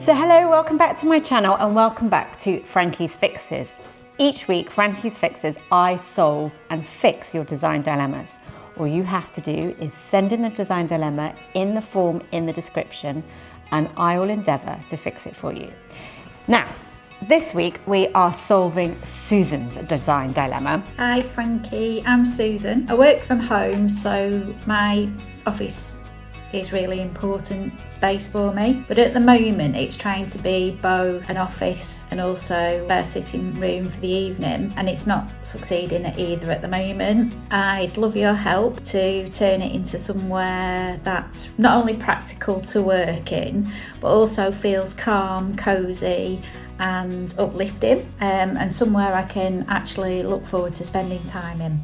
So hello, welcome back to my channel and welcome back to Frankie's Fixes. Each week, Frankie's Fixes, I solve and fix your design dilemmas. All you have to do is send in the design dilemma in the form in the description and I will endeavour to fix it for you. Now, this week we are solving Susan's design dilemma. Hi Frankie, I'm Susan. I work from home, so my office is really important space for me, but at the moment it's trying to be both an office and also a sitting room for the evening, and it's not succeeding at either at the moment. I'd love your help to turn it into somewhere that's not only practical to work in but also feels calm, cosy and uplifting, and somewhere I can actually look forward to spending time in.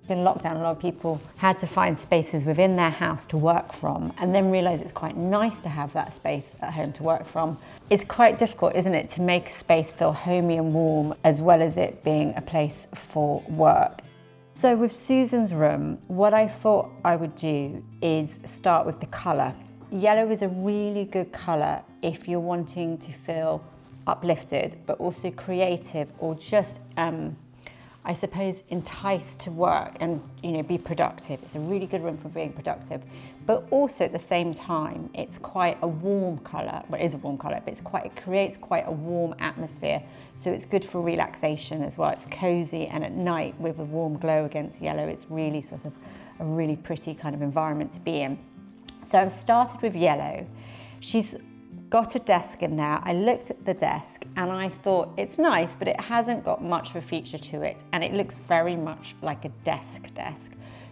In lockdown, a lot of people had to find spaces within their house to work from and then realise it's quite nice to have that space at home to work from. It's quite difficult, isn't it, to make a space feel homey and warm as well as it being a place for work. So with Susan's room, what I thought I would do is start with the colour. Yellow is a really good colour if you're wanting to feel uplifted but also creative, or just I suppose enticed to work and be productive. It's a really good room for being productive, but also at the same time it's quite a warm colour. Well, it is a warm colour, but it creates quite a warm atmosphere, so it's good for relaxation as well. It's cosy, and at night with a warm glow against yellow, it's really sort of a really pretty kind of environment to be in. So I've started with yellow. She's got a desk in there. I looked at the desk and I thought it's nice, but it hasn't got much of a feature to it, and it looks very much like a desk.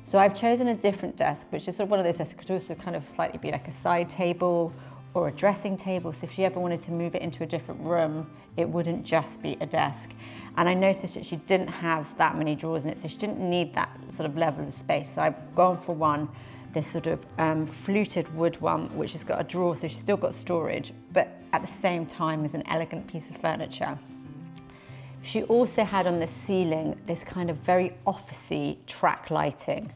So I've chosen a different desk, which is sort of one of those desks that could also kind of slightly be like a side table or a dressing table. So if she ever wanted to move it into a different room, it wouldn't just be a desk. And I noticed that she didn't have that many drawers in it, so she didn't need that sort of level of space. So I've gone for this sort of fluted wood one, which has got a drawer, so she's still got storage, but at the same time is an elegant piece of furniture. She also had on the ceiling this kind of very officey track lighting,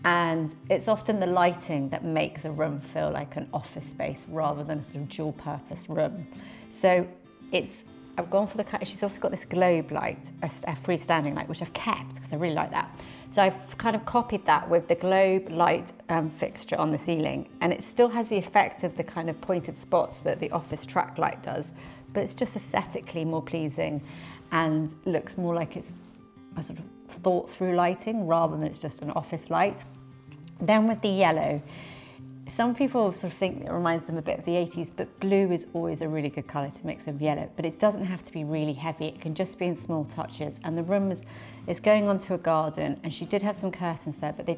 and it's often the lighting that makes a room feel like an office space rather than a sort of dual purpose room. So I've gone for the cut. She's also got this globe light, a freestanding light, which I've kept because I really like that. So I've kind of copied that with the globe light fixture on the ceiling, and it still has the effect of the kind of pointed spots that the office track light does, but it's just aesthetically more pleasing and looks more like it's a sort of thought through lighting rather than it's just an office light. Then with the yellow, some people sort of think it reminds them a bit of the 80s, but blue is always a really good colour to mix with yellow, but it doesn't have to be really heavy. It can just be in small touches. And the room is going onto a garden, and she did have some curtains there, but they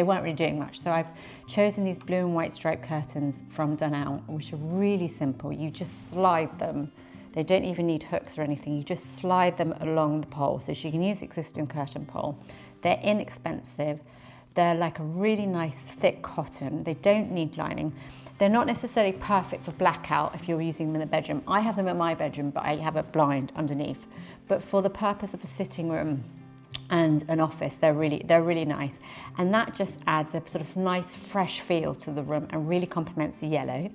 weren't really doing much. So I've chosen these blue and white striped curtains from Dunelm, which are really simple. You just slide them. They don't even need hooks or anything. You just slide them along the pole. So she can use existing curtain pole. They're inexpensive. They're like a really nice thick cotton. They don't need lining. They're not necessarily perfect for blackout if you're using them in the bedroom. I have them in my bedroom, but I have a blind underneath. But for the purpose of a sitting room and an office, they're really nice. And that just adds a sort of nice fresh feel to the room and really complements the yellow.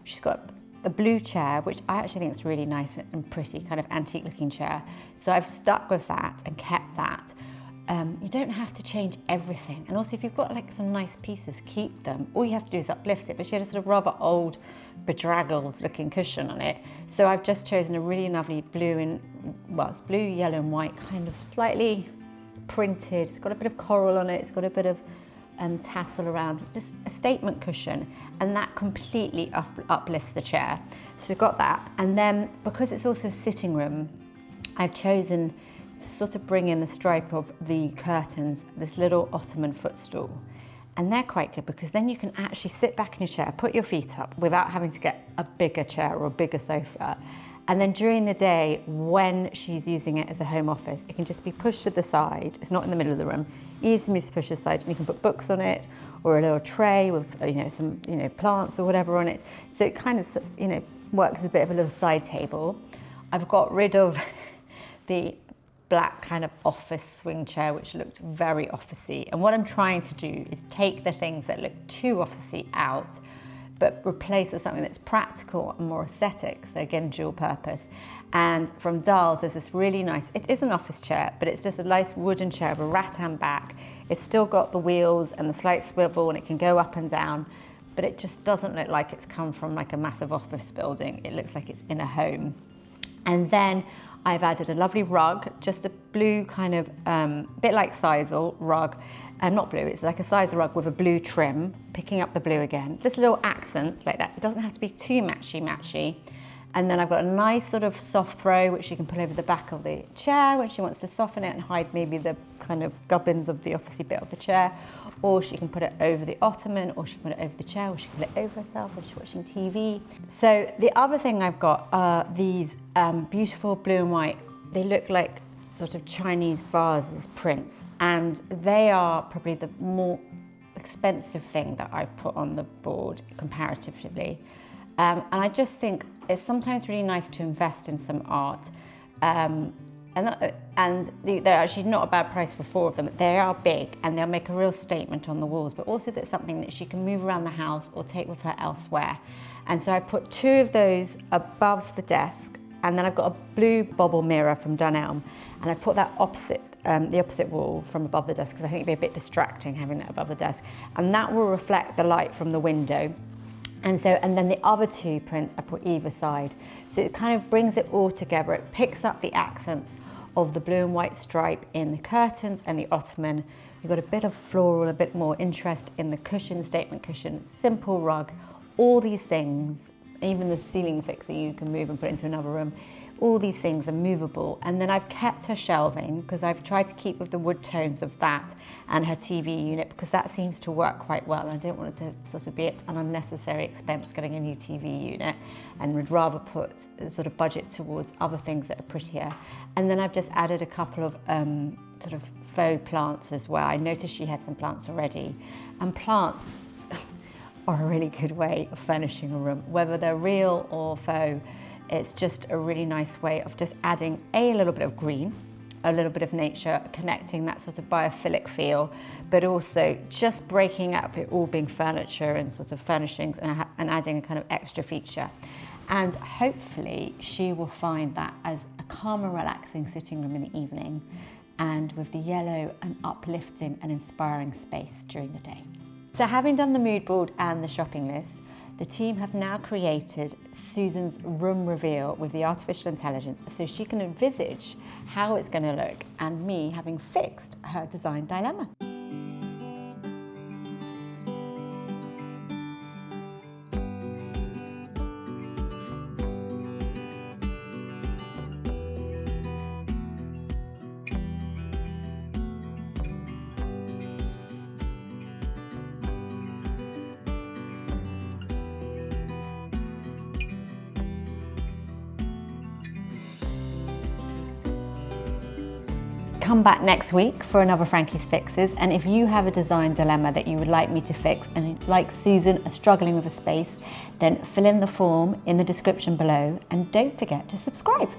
She's got a blue chair, which I actually think is really nice and pretty, kind of antique looking chair. So I've stuck with that and kept that. You don't have to change everything, and also if you've got like some nice pieces, keep them. All you have to do is uplift it. But she had a sort of rather old, bedraggled looking cushion on it, so I've just chosen a really lovely blue it's blue, yellow and white, kind of slightly printed. It's got a bit of coral on it, it's got a bit of tassel around, just a statement cushion, and that completely uplifts the chair. So we've got that, and then because it's also a sitting room, I've chosen to sort of bring in the stripe of the curtains, this little ottoman footstool. And they're quite good because then you can actually sit back in your chair, put your feet up without having to get a bigger chair or a bigger sofa. And then during the day, when she's using it as a home office, it can just be pushed to the side. It's not in the middle of the room. Easy move to push to the side, and you can put books on it or a little tray with some plants or whatever on it. So it kind of works as a bit of a little side table. I've got rid of the black kind of office swing chair, which looked very officey. And what I'm trying to do is take the things that look too officey out but replace with something that's practical and more aesthetic. So again, dual purpose. And from Dahl's, there's this really nice, it is an office chair, but it's just a nice wooden chair with a rattan back. It's still got the wheels and the slight swivel, and it can go up and down, but it just doesn't look like it's come from like a massive office building. It looks like it's in a home. And then I've added a lovely rug, just a blue kind of, bit like sisal rug. Not blue, it's like a sisal rug with a blue trim, picking up the blue again. Just little accents like that. It doesn't have to be too matchy-matchy. And then I've got a nice sort of soft throw, which you can put over the back of the chair when she wants to soften it and hide maybe the kind of gubbins of the officey bit of the chair. Or she can put it over the ottoman, or she can put it over the chair, or she can put it over herself when she's watching TV. So the other thing I've got are these beautiful blue and white, they look like sort of Chinese vases prints, and they are probably the more expensive thing that I've put on the board comparatively. And I just think it's sometimes really nice to invest in some art. And they're actually not a bad price for 4 of them. They are big and they'll make a real statement on the walls, but also that's something that she can move around the house or take with her elsewhere. And so I put 2 of those above the desk, and then I've got a blue bobble mirror from Dunelm, and I put that opposite the opposite wall from above the desk, because I think it'd be a bit distracting having that above the desk, and that will reflect the light from the window. And then the other 2 prints I put either side. So it kind of brings it all together. It picks up the accents of the blue and white stripe in the curtains and the ottoman. You've got a bit of floral, a bit more interest in the cushion, statement cushion, simple rug, all these things, even the ceiling fixer you can move and put into another room. All these things are movable. And then I've kept her shelving, because I've tried to keep with the wood tones of that and her TV unit, because that seems to work quite well. I don't want it to sort of be an unnecessary expense getting a new TV unit, and would rather put a sort of budget towards other things that are prettier. And then I've just added a couple of sort of faux plants as well. I noticed she had some plants already, and plants are a really good way of furnishing a room, whether they're real or faux. It's just a really nice way of just adding a little bit of green, a little bit of nature, connecting that sort of biophilic feel, but also just breaking up it all being furniture and sort of furnishings, and adding a kind of extra feature. And hopefully she will find that as a calm and relaxing sitting room in the evening, and with the yellow, an uplifting and inspiring space during the day. So having done the mood board and the shopping list, the team have now created Susan's room reveal with the artificial intelligence, so she can envisage how it's going to look, and me having fixed her design dilemma. Come back next week for another Frankie's Fixes, and if you have a design dilemma that you would like me to fix, and like Susan are struggling with a space, then fill in the form in the description below, and don't forget to subscribe.